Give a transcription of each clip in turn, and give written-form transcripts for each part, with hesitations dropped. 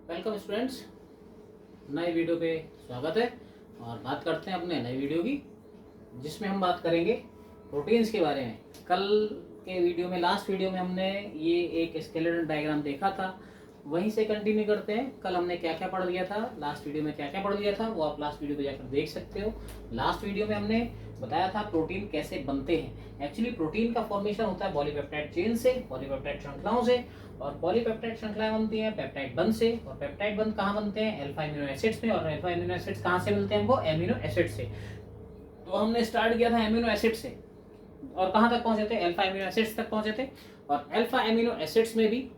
Welcome students, नए video पे स्वागत है। और बात करते हैं अपने नई वीडियो की, जिसमें हम बात करेंगे प्रोटीन्स के बारे में। कल के वीडियो में, लास्ट वीडियो में हमने ये एक स्केलेटन डायग्राम देखा था, वहीं से कंटिन्यू करते हैं। कल हमने क्या क्या पढ़ लिया था, लास्ट वीडियो में क्या क्या पढ़ लिया था, वो आप लास्ट वीडियो पे जाकर देख सकते हो। लास्ट वीडियो में हमने बताया था प्रोटीन कैसे बनते हैं। एक्चुअली प्रोटीन का फॉर्मेशन होता है पॉलीपेप्टाइड चेन से, पॉलीपेप्टाइड श्रृंखलाओं से, और पॉलीपेप्टाइड श्रृंखलाएं बनती हैं पेप्टाइड बंध से। और पेप्टाइड बंध कहाँ बनते हैं? अल्फा एमिनो एसिड्स में। और अल्फा एमिनो एसिड्स कहाँ से मिलते हैं हमको? एमिनो एसिड से। तो हमने स्टार्ट किया था एमिनो एसिड से, और कहाँ तक पहुंचे थे? अल्फा एमिनो एसिड्स तक पहुंचे थे। और अल्फा एमिनो एसिड्स में भी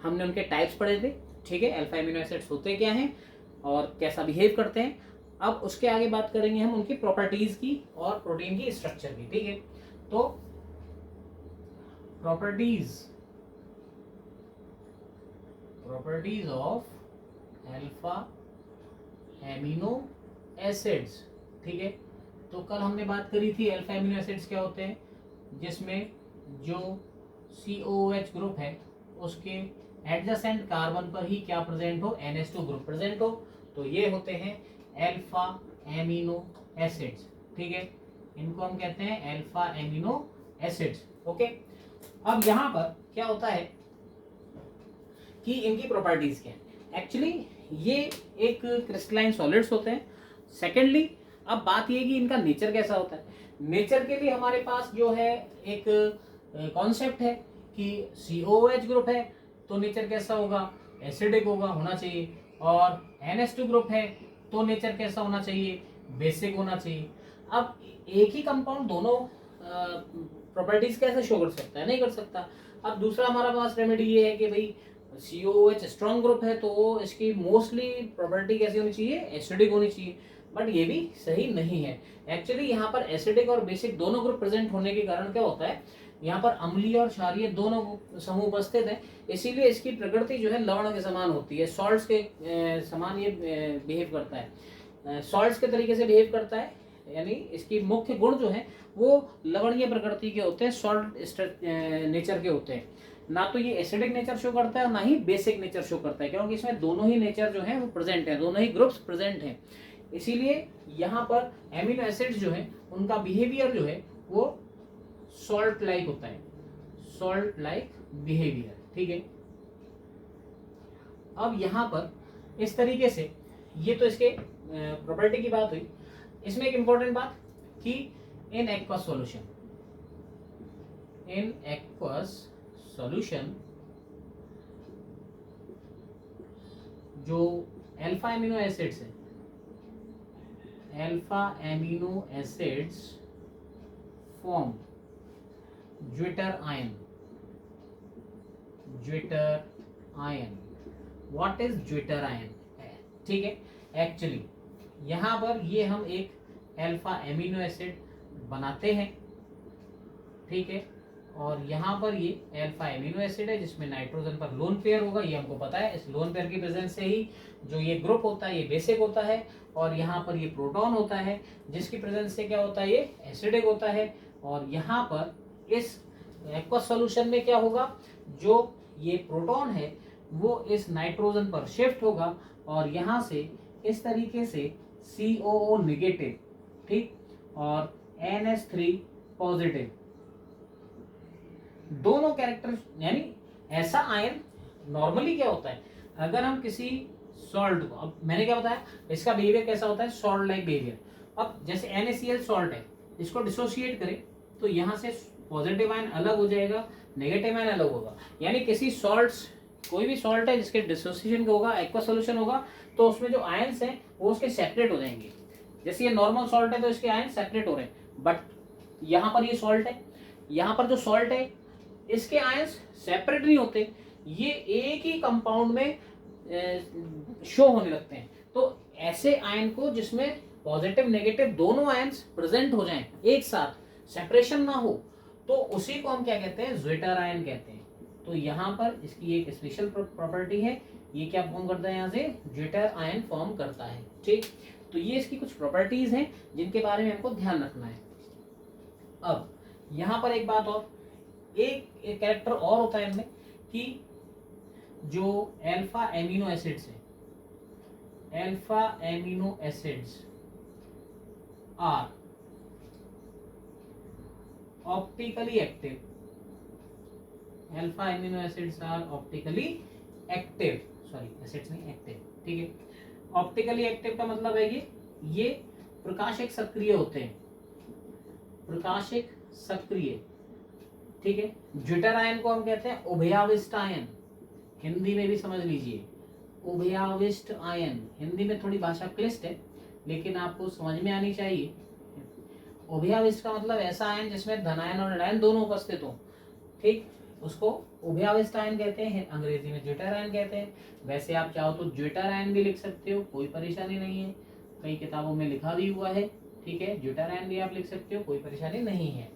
हमने उनके टाइप्स पढ़े थे। ठीक है, अल्फा एमिनो एसिड्स होते क्या हैं और कैसा बिहेव करते हैं। अब उसके आगे बात करेंगे हम उनकी प्रॉपर्टीज की और प्रोटीन की स्ट्रक्चर की। ठीक है, तो properties of alpha amino acids. ठीक है, तो कल हमने बात करी थी अल्फा एमिनो एसिड्स क्या होते हैं, जिसमें जो COOH ग्रुप है उसके एडजेसेंट कार्बन पर ही क्या प्रेजेंट हो? NH2 ग्रुप प्रेजेंट हो। तो ये होते हैं अल्फा एमिनो एसिड्स। ठीक है, इनको हम कहते हैं अल्फा एमिनो एसिड्स। ओके, अब यहाँ पर क्या होता है कि इनकी प्रॉपर्टीज क्या है। एक्चुअली ये एक क्रिस्टलाइन सॉलिड्स होते हैं। सेकेंडली, अब बात ये कि इनका नेचर कैसा होता है। नेचर के लिए हमारे पास जो है एक कॉन्सेप्ट है कि COOH ग्रुप है तो नेचर कैसा होगा? एसिडिक होना चाहिए। और NH2 ग्रुप है तो नेचर कैसा होना चाहिए? बेसिक होना चाहिए। अब एक ही कंपाउंड दोनों प्रॉपर्टीज कैसे शो कर सकता है? नहीं कर सकता। अब दूसरा हमारा पास रेमेडी ये है कि भाई COOH स्ट्रॉन्ग ग्रुप है तो इसकी मोस्टली प्रॉपर्टी कैसी होनी चाहिए? एसिडिक होनी चाहिए। बट ये भी सही नहीं है। एक्चुअली यहाँ पर एसिडिक और बेसिक दोनों ग्रुप प्रेजेंट होने के कारण क्या होता है, यहाँ पर अम्लीय और क्षारीय दोनों समूह उपस्थित हैं। इसीलिए इसकी प्रकृति जो है लवण के समान होती है, सॉल्ट्स के समान ये बिहेव करता है, सॉल्ट्स के तरीके से बिहेव करता है। यानी इसकी मुख्य गुण जो है वो लवणीय प्रकृति के होते हैं, सॉल्ट नेचर के होते हैं। ना तो ये एसिडिक नेचर शो करता है और ना ही बेसिक नेचर शो करता है, क्योंकि इसमें दोनों ही नेचर जो है वो प्रेजेंट है, दोनों ही ग्रुप्स प्रेजेंट हैं। इसीलिए यहाँ पर एमिनो एसिड्स जो है उनका बिहेवियर जो है वो सॉल्ट लाइक होता है, सॉल्ट लाइक बिहेवियर। ठीक है, अब यहाँ पर इस तरीके से ये तो इसके प्रॉपर्टी की बात हुई। इसमें एक इंपॉर्टेंट बात कि इन एक्वस सॉल्यूशन जो अल्फा एमिनो एसिड्स है, alpha amino acids form zwitter ion. What is zwitter ion? ठीक है, एक्चुअली यहाँ पर ये हम एक अल्फा एमिनो एसिड बनाते हैं। ठीक है, और यहाँ पर ये अल्फा एमिनो एसिड है जिसमें नाइट्रोजन पर लोन पेयर होगा, ये हमको पता है। इस लोन पेयर की प्रेजेंस से ही जो ये ग्रुप होता है ये बेसिक होता है, और यहाँ पर ये प्रोटॉन होता है जिसकी प्रेजेंस से क्या होता है? ये एसिडिक होता है। और यहाँ पर इस एक्वस सॉल्यूशन में क्या होगा? जो ये प्रोटॉन है वो इस नाइट्रोजन पर शिफ्ट होगा और यहाँ से इस तरीके से COO नेगेटिव, ठीक, और NH3 पॉजिटिव दोनों कैरेक्टर, यानी ऐसा आयन नॉर्मली क्या होता है, अगर हम किसी सॉल्ट को, अब मैंने क्या बताया इसका बिहेवियर कैसा होता है? Salt like behaviour. अब जैसे NaCl सॉल्ट है, इसको डिसोसिएट करें तो यहाँ से पॉजिटिव आयन अलग हो जाएगा, नेगेटिव आयन अलग होगा। यानी किसी सॉल्ट्स, कोई भी सॉल्ट है जिसके डिसोसिएशन का होगा, एक्वा सॉल्यूशन होगा, तो उसमें जो आयन्स हैं वो उसके सेपरेट हो जाएंगे। जैसे ये नॉर्मल सॉल्ट है तो इसके आयन सेपरेट हो रहे हैं, बट यहाँ पर ये सॉल्ट है, यहाँ पर जो सॉल्ट है इसके आयंस सेपरेट नहीं होते, ये एक ही कंपाउंड में शो होने लगते हैं। तो ऐसे आयन को जिसमें पॉजिटिव नेगेटिव दोनों आयंस प्रेजेंट हो जाएं एक साथ, सेपरेशन ना हो, तो उसी को हम क्या कहते हैं? ज्विटर आयन कहते हैं। तो यहाँ पर इसकी एक स्पेशल प्रॉपर्टी है, ये क्या फॉर्म करता है? यहाँ से ज्विटर आयन फॉर्म करता है। ठीक, तो ये इसकी कुछ प्रॉपर्टीज हैं जिनके बारे में हमको ध्यान रखना है। अब यहाँ पर एक बात और, एक कैरेक्टर और होता है इनमें कि जो अल्फा एमिनो एसिड्स है, alpha amino acids are optically active, alpha amino acids are optically active, sorry acids नहीं एक्टिव, ठीक है। ऑप्टिकली एक्टिव का मतलब है ये प्रकाशिक सक्रिय होते हैं, प्रकाशिक सक्रिय, ठीक है। ज्विटर आयन को हम कहते हैं उभयाविष्ट आयन, हिंदी में भी समझ लीजिए उभयाविष्ट आयन, हिंदी में थोड़ी भाषा क्लिष्ट है लेकिन आपको समझ में आनी चाहिए। उभयाविष्ट का मतलब ऐसा आयन जिसमें धनायन और ऋणायन दोनों उपस्थित हो, ठीक, उसको उभयाविष्ट आयन कहते हैं, अंग्रेजी में ज्विटर आयन कहते हैं। वैसे आप चाहो तो ज्विटर आयन भी लिख सकते हो, कोई परेशानी नहीं है, कई किताबों में लिखा भी हुआ है, ठीक है, ज्विटर आयन भी आप लिख सकते हो, कोई परेशानी नहीं है।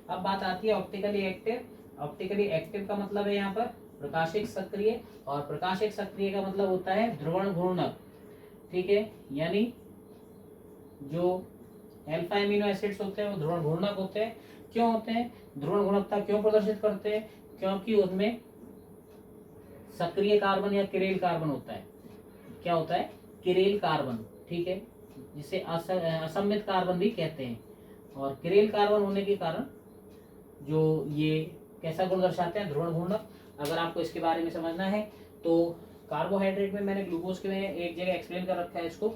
अब बात आती है ऑप्टिकली एक्टिव। ऑप्टिकली एक्टिव का मतलब है यहाँ पर प्रकाशिक सक्रिय, और प्रकाशिक सक्रिय का मतलब होता है ध्रुवण घूर्णक, ठीक है, यानी जो अल्फा एमिनो एसिड्स होते हैं वो ध्रुवण घूर्णक होते हैं। क्यों होते हैं, ध्रुवण घूर्णकता क्यों प्रदर्शित करते हैं, क्योंकि उनमें सक्रिय कार्बन या किरेल कार्बन होता है। क्या होता है, किरेल कार्बन, ठीक है, जिसे असम्मित कार्बन भी कहते हैं। और किरेल कार्बन होने के कारण जो ये कैसा गुण दर्शाते हैं, ध्रुवण घूर्णक। अगर आपको इसके बारे में समझना है तो कार्बोहाइड्रेट में मैंने ग्लूकोज के लिए एक जगह एक्सप्लेन कर रखा है इसको,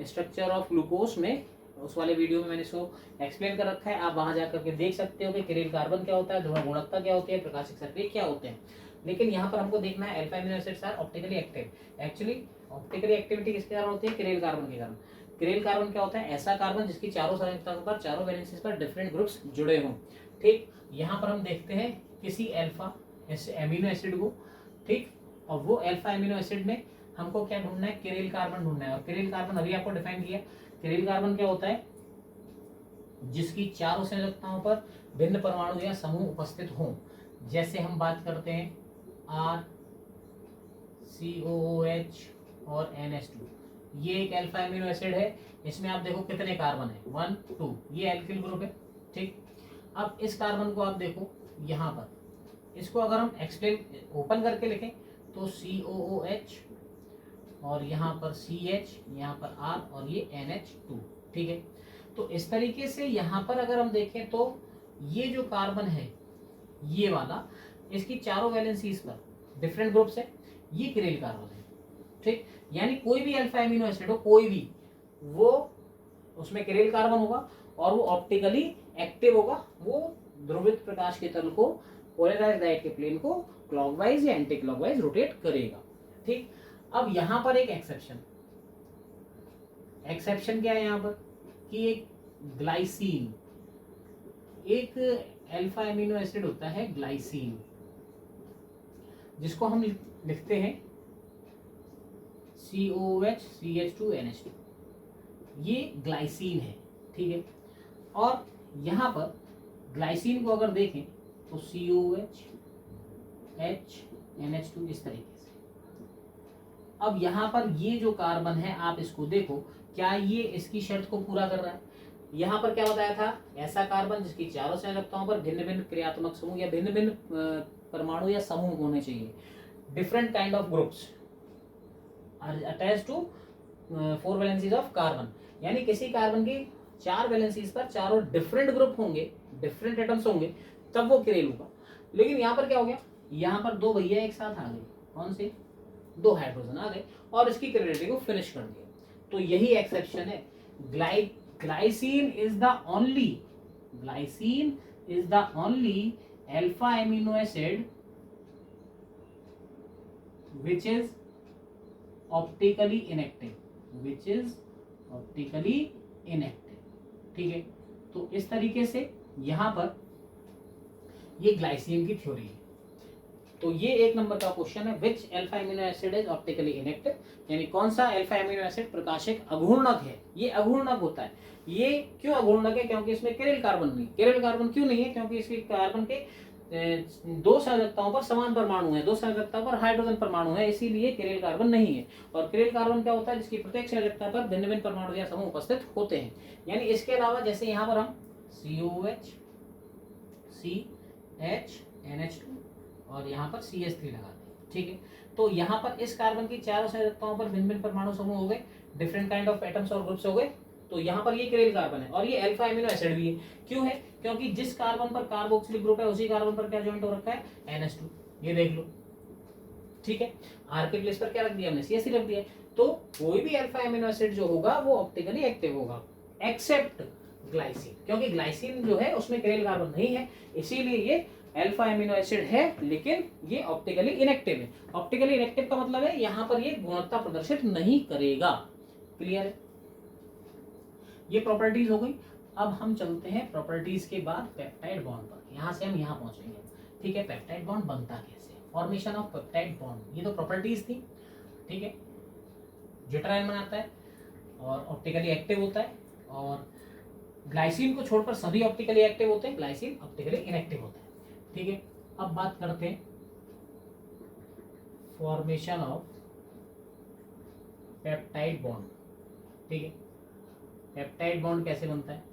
स्ट्रक्चर ऑफ ग्लूकोज में, उस वाले वीडियो में मैंने इसको एक्सप्लेन कर रखा है, आप वहां जाकर के देख सकते हो कि किरेल कार्बन क्या होता है, ध्रुवण घूर्णकता क्या होती है, प्रकाशिक सक्रिय क्या होते हैं। लेकिन यहाँ पर हमको देखना है alpha amino acids are optically active. Actually optically activity किसके कारण होती है, किरेल कार्बन के कारण। किरेल कार्बन क्या होता है, ऐसा कार्बन जिसकी चारों संयुक्तकों पर, चारों वैलेंसीज पर डिफरेंट ग्रुप्स जुड़े हों, ठीक। यहाँ पर हम देखते हैं किसी अल्फा एमिनो एसिड को, ठीक, और वो अल्फा एमिनो एसिड में हमको क्या ढूंढना है, किरेल कार्बन ढूंढना है। और किरेल कार्बन अभी आपको डिफाइन किया, किरेल कार्बन क्या होता है, जिसकी चारों संयोजकताओं पर भिन्न परमाणु या समूह उपस्थित हों। जैसे हम बात करते हैं R, COOH और NH2, ये एक अल्फा एमिनो एसिड है, इसमें आप देखो कितने कार्बन है, 1 2, ये एल्किल ग्रुप है, ठीक। अब इस कार्बन को आप देखो यहाँ पर, इसको अगर हम एक्सप्लेन ओपन करके लिखें तो COOH और यहाँ पर CH, यहाँ पर R और ये NH2, ठीक है। तो इस तरीके से यहाँ पर अगर हम देखें तो ये जो कार्बन है ये वाला, इसकी चारों वैलेंसीज पर डिफरेंट ग्रुप्स है, ये किरेल कार्बन है, ठीक। यानी कोई भी अल्फा एमिनो एसिड हो, कोई भी, वो उसमें किरेल कार्बन होगा और वो ऑप्टिकली एक्टिव होगा, वो ध्रुवित प्रकाश के तल को, पोलराइज्ड लाइट के प्लेन को क्लॉकवाइज या एंटी क्लॉकवाइज रोटेट करेगा, ठीक। अब यहाँ पर एक एक्सेप्शन क्या है यहाँ पर, कि एक ग्लाइसीन, एक अल्फा एमिनो एसिड होता है ग्लाइसीन, जिसको हम लिखते हैं COOH CH2 NH2, ये ग्लाइसीन है, ठीक है। और यहाँ पर ग्लाइसीन को अगर देखें तो COOH H NH2 इस तरीके से। अब यहाँ पर ये जो कार्बन है आप इसको देखो, क्या ये इसकी शर्त को पूरा कर रहा है। यहाँ पर क्या बताया था, ऐसा कार्बन जिसकी चारों संयोजकताओं पर भिन्न भिन्न क्रियात्मक समूह या भिन्न भिन्न परमाणु या समूह होने चाहिए, different kind of groups attach to 4 valencies of carbon. यानी किसी कार्बन की 4 वैलेंसीज पर चारों डिफरेंट ग्रुप होंगे, डिफरेंट एटम्स होंगे, तब वो किरेल होगा। लेकिन यहाँ पर क्या हो गया, यहाँ पर 2 भैया एक साथ आ गए, कौन से, 2 हाइड्रोजन आ गए और इसकी किरेलिटी को फिनिश कर दिया। तो यही एक्सेप्शन है, glycine is the only alpha amino acid which is optically inactive, ठीक है। तो इस तरीके से यहाँ पर ये ग्लाइसीन की थ्योरी है। तो ये 1 नंबर का क्वेश्चन है, which alpha amino acid is optically inactive, यानी कौन सा अल्फा एमिनो एसिड प्रकाशिक अघूर्णक है। ये अघूर्णक होता है, ये क्यों अघूर्णक है, क्योंकि इसमें किरेल कार्बन नहीं। किरेल कार्बन क्यों नहीं है, क्योंकि इसके कार्बन के 2 संयोजकताओं पर समान परमाणु है, 2 संयोजकताओं पर हाइड्रोजन परमाणु है, इसीलिए किरेल कार्बन नहीं है। और किरेल कार्बन क्या होता है, जिसकी प्रत्येक संयोजकता पर भिन्न भिन्न परमाणु या समूह उपस्थित होते हैं। यानी इसके अलावा जैसे यहाँ पर हम COOH CH NH2 और यहाँ पर CH3 लगाते हैं, ठीक है। तो यहाँ पर इस कार्बन की चारों संयोजकताओं पर भिन्न भिन्न परमाणु समूह हो गए, डिफरेंट काइंड ऑफ एटम्स और ग्रुप्स हो गए। तो यहाँ पर ये किरेल कार्बन है और ये अल्फा एमिनो एसिड भी है। क्यों है? क्योंकि जिस कार्बन पर कार्बोक्सिलिक ग्रुप है उसी कार्बन पर क्या ज्वाइंट हो रखा है? NH2। ये देख लो, ठीक है। आर के प्लेस पर क्या रख दिया हमने? CH रख दिया। तो कोई भी अल्फा एमिनो एसिड जो होगा वो ऑप्टिकली एक्टिव होगा, एक्सेप्ट ग्लाइसिन, क्योंकि ग्लाइसिन जो है उसमें किरेल कार्बन नहीं है, इसीलिए ये अल्फा एमिनो एसिड है, लेकिन ये ऑप्टिकली इनएक्टिव है। ऑप्टिकली इनएक्टिव का मतलब है यहाँ पर ये गुणवत्ता प्रदर्शित नहीं करेगा। क्लियर है? ये प्रॉपर्टीज हो गई। अब हम चलते हैं प्रॉपर्टीज के बाद पेप्टाइड बॉन्ड पर। यहाँ से हम यहाँ पहुंचेंगे, ठीक है। पेप्टाइड बॉन्ड बनता कैसे? फॉर्मेशन ऑफ पेप्टाइड बॉन्ड, ये तो प्रॉपर्टीज थी, ठीक है। ज्यूटराइन बनाता है और ऑप्टिकली एक्टिव होता है, और ग्लाइसिन को छोड़कर सभी ऑप्टिकली एक्टिव होते हैं, ग्लाइसिन ऑप्टिकली इनएक्टिव होता है, ठीक है। अब बात करते हैं फॉर्मेशन ऑफ पेप्टाइड बॉन्ड, ठीक है। पेप्टाइड बॉन्ड कैसे बनता है?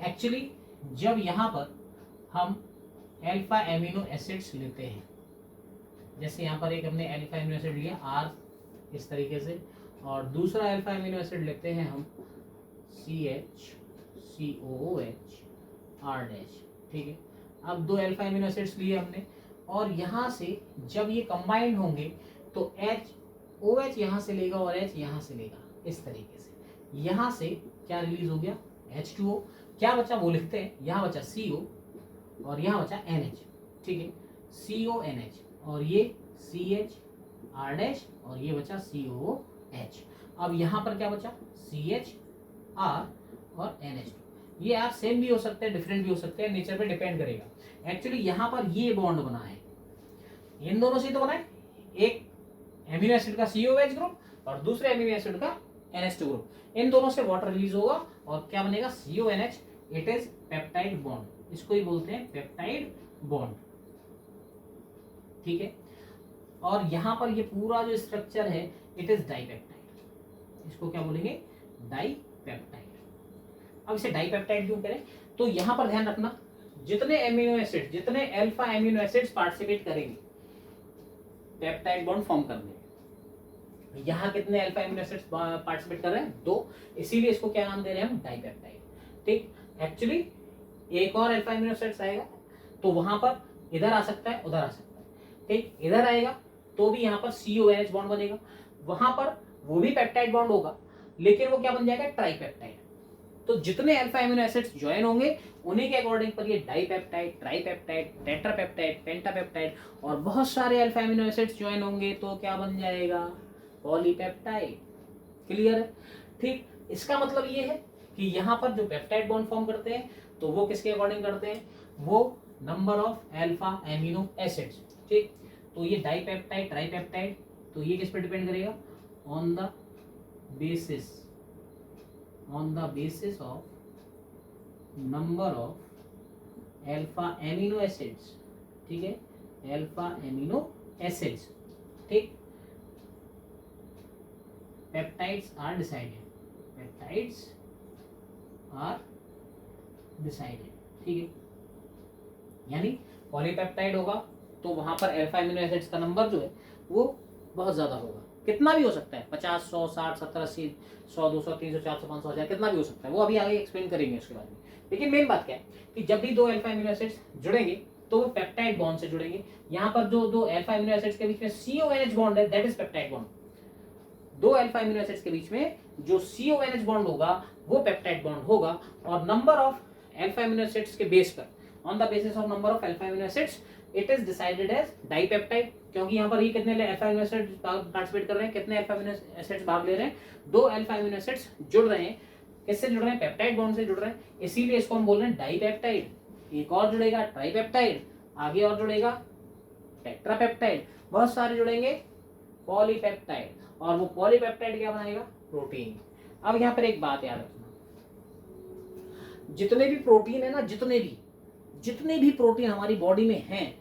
एक्चुअली जब यहाँ पर हम अल्फा एमिनो एसिड्स लेते हैं, जैसे यहाँ पर एक हमने अल्फा एमिनो एसिड लिया R इस तरीके से, और दूसरा अल्फा एमिनो एसिड लेते हैं हम CH COOH R-, ठीक है। अब दो अल्फा एमिनो एसिड्स लिए हमने, और यहाँ से जब ये कंबाइंड होंगे तो OH यहाँ से लेगा और H यहाँ से लेगा, इस तरीके से। यहाँ से क्या रिलीज हो गया? H2O। क्या बचा वो लिखते हैं, यहाँ बचा CO और यहाँ बचा NH, ठीक है। CONH, और ये CH R- और ये बचा COOH। अब यहाँ पर क्या बचा? CH R और NH2। ये आप सेम भी हो सकते हैं, डिफरेंट भी हो सकते हैं, नेचर पे डिपेंड करेगा। एक्चुअली यहाँ पर ये बॉन्ड बना है, इन दोनों से तो बना है, एक एमिनो एसिड का COOH ग्रुप और दूसरे एमिनो एसिड का NH2 ग्रुप। इन दोनों से वाटर रिलीज होगा और क्या बनेगा? CONH। It is peptide bond, इसको ही बोलते हैं पेप्टाइड बॉन्ड, ठीक है। और यहाँ पर ये पूरा जो स्ट्रक्चर है इट इज डाइपेप्टाइड, इसको क्या बोलेंगे? डाइपेप्टाइड। अब इसे डाइपेप्टाइड क्यों करें? तो यहाँ पर ध्यान रखना, जितने एमिनो एसिड, जितने अल्फा एमिनो एसिड्स पार्टिसिपेट करेंगे पेप्टाइड बॉन्ड फॉर्म करने, यहाँ कितने अल्फा एमिनो एसिड्स पार्टिसिपेट कर रहे हैं? 2, इसीलिए इसको क्या नाम दे रहे हैं हम? डाइपेप्टाइड, ठीक। एक्चुअली एक और अल्फा एमिनो एसिड्स आएगा तो वहां पर इधर आ सकता है, उधर आ सकता है, ठीक। इधर आएगा तो भी यहाँ पर CONH बॉन्ड बनेगा, वहां पर वो भी पेप्टाइड बॉन्ड होगा, लेकिन वो क्या बन जाएगा? ट्राइपेप्टाइड। तो जितने अल्फा एमिनो एसिड्स ज्वाइन होंगे उन्हीं के अकॉर्डिंग पर ये डाइपेप्टाइड, ट्राइपेप्टाइड, टेट्रापेप्टाइड, पेंटापेप्टाइड, और बहुत सारे अल्फा एमिनो एसिड्स ज्वाइन होंगे तो क्या बन जाएगा? पॉलीपेप्टाइड। क्लियर है? ठीक। इसका मतलब ये है कि यहाँ पर जो पेप्टाइड बॉन्ड फॉर्म करते हैं तो वो किसके अकॉर्डिंग करते हैं? वो number of alpha amino acids, ठीक। तो ये डाइपेप्टाइड, ट्राइपेप्टाइड, तो ये किस पर डिपेंड करेगा? On the basis of number of alpha amino acids, ठीक है, अल्फा एमिनो एसिड्स, ठीक। पेप्टाइड्स आर डिसाइडेड, ठीक है। यानी पॉलीपेप्टाइड होगा तो वहां पर अल्फा एमिनो एसिड्स का नंबर जो है वो बहुत ज्यादा होगा, कितना भी हो सकता है, 50, 100, 60, 70, 80, 100, 200, 300, 400, 500, 1000, कितना भी हो सकता है, वो अभी आगे एक्सप्लेन करेंगे उसके बारे में। लेकिन मेन बात क्या है कि जब भी दो अल्फा एमिनो एसिड्स जुड़ेंगे तो वो पेप्टाइड बॉन्ड से जुड़ेंगे। यहाँ पर जो दो अल्फा एमिनो एसिड्स के बीच में CONH बॉन्ड है, दैट इज पेप्टाइड बॉन्ड। दो अल्फा एमिनो एसिड्स के बीच में जो CONH बॉन्ड होगा वो पेप्टाइड बॉन्ड होगा, और number of alpha amino acids के बेस पर, on the basis of number of alpha amino acids, it is decided as dipeptide. क्योंकि यहाँ पर ही कितने अल्फा एमिनो एसिड्स पार्टिसिपेट कर रहे हैं, कितने अल्फा एमिनो एसिड्स भाग ले रहे हैं? 2 अल्फा एमिनो एसिड्स जुड़ रहे हैं। किससे जुड़ रहे हैं? पेप्टाइड बॉन्ड से जुड़ रहे हैं, इसीलिए इसको हम बोल रहे हैं डाइपेप्टाइड। एक और जुड़ेगा ट्राइपेप्टाइड, आगे और जुड़ेगा टेट्रापेप्टाइड, बहुत सारे जुड़ेंगे पॉलीपेप्टाइड, और वो पॉलीपेप्टाइड क्या बनाएगा? प्रोटीन। अब यहाँ पर एक बात याद रखना, जितने भी प्रोटीन है ना, जितने भी प्रोटीन हमारी बॉडी में हैं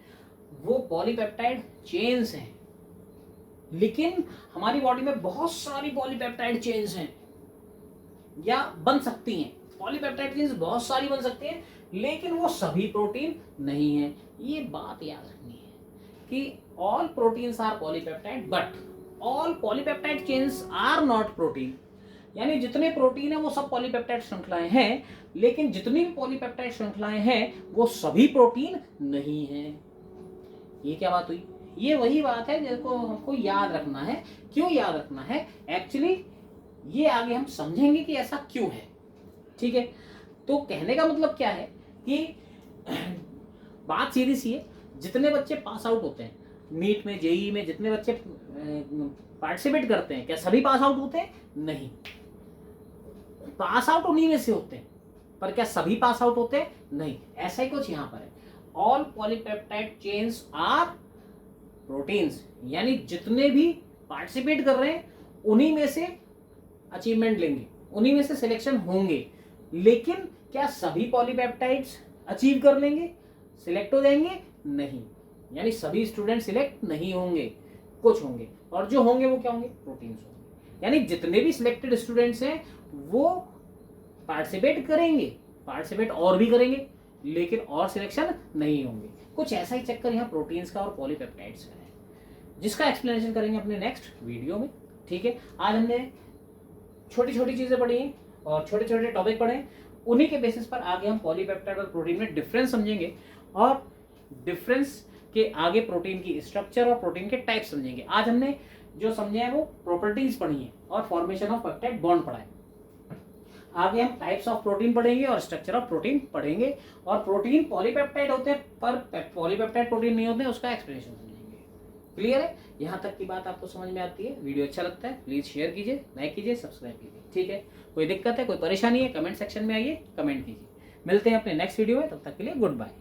वो पॉलीपेप्टाइड चेन्स हैं। लेकिन हमारी बॉडी में बहुत सारी पॉलीपेप्टाइड चेन्स हैं या बन सकती हैं, पॉलीपेप्टाइड चेन्स बहुत सारी बन सकती हैं, लेकिन वो सभी प्रोटीन नहीं है। ये बात याद रखनी है। कि all proteins are polypeptide but all polypeptide chains are not protein, यानी जितने प्रोटीन है वो सब पॉलीपेप्टाइड श्रृंखलाएं हैं, लेकिन जितनी भी पॉलीपेप्टाइड श्रृंखलाएं हैं वो सभी प्रोटीन नहीं है। ये क्या बात हुई? ये वही बात है जिसको हमको याद रखना है। क्यों याद रखना है? एक्चुअली ये आगे हम समझेंगे कि ऐसा क्यों है। ठीक है, तो कहने का मतलब क्या है कि बात सीधी सी है, जितने बच्चे पास आउट होते हैं नीट में, जेईई में, जितने बच्चे पार्टिसिपेट करते हैं, क्या सभी पास आउट होते हैं? नहीं, पास आउट उन्हीं में से होते हैं, पर क्या सभी पास आउट होते हैं? नहीं। ऐसा ही कुछ यहाँ पर है, all polypeptide chains are proteins, यानी जितने भी पार्टिसिपेट कर रहे हैं उन्हीं में से अचीवमेंट लेंगे, उन्हीं में से सिलेक्शन होंगे, लेकिन क्या सभी पॉलीपेप्टाइड्स अचीव कर लेंगे, सिलेक्ट हो जाएंगे? नहीं, यानी सभी स्टूडेंट सिलेक्ट नहीं होंगे, कुछ होंगे, और जो होंगे वो क्या होंगे? प्रोटीन्स होंगे। यानी जितने भी सिलेक्टेड स्टूडेंट्स हैं वो पार्टिसिपेट करेंगे, पार्टिसिपेट और भी करेंगे, लेकिन और सिलेक्शन नहीं होंगे। कुछ ऐसा ही चक्कर यहाँ प्रोटीन्स का और पॉलीपेप्टाइड्स का है, जिसका एक्सप्लेनेशन करेंगे अपने नेक्स्ट वीडियो में। ठीक है, आज हमने छोटी छोटी चीजें पढ़ी हैं और छोटे छोटे टॉपिक पढ़े हैं, उन्हीं के बेसिस पर आगे हम पॉलीपेप्टाइड और प्रोटीन में डिफरेंस समझेंगे, और डिफरेंस के आगे प्रोटीन की स्ट्रक्चर और प्रोटीन के टाइप समझेंगे। आज हमने जो समझे हैं वो प्रॉपर्टीज पढ़ी है और फॉर्मेशन ऑफ पेप्टाइड बॉन्ड पढ़ा है। आगे हम टाइप्स ऑफ प्रोटीन पढ़ेंगे और स्ट्रक्चर ऑफ प्रोटीन पढ़ेंगे, और प्रोटीन पॉलीपेप्टाइड होते हैं पर पॉलीपेप्टाइड प्रोटीन नहीं होते हैं, उसका एक्सप्लेनेशन समझेंगे। क्लियर है? यहाँ तक की बात आपको समझ में आती है? वीडियो अच्छा लगता है प्लीज शेयर कीजिए, लाइक कीजिए, सब्सक्राइब कीजिए। ठीक है, कोई दिक्कत है, कोई परेशानी है, कमेंट सेक्शन में आइए, कमेंट कीजिए। मिलते हैं अपने नेक्स्ट वीडियो में, तब तक के लिए गुड बाय।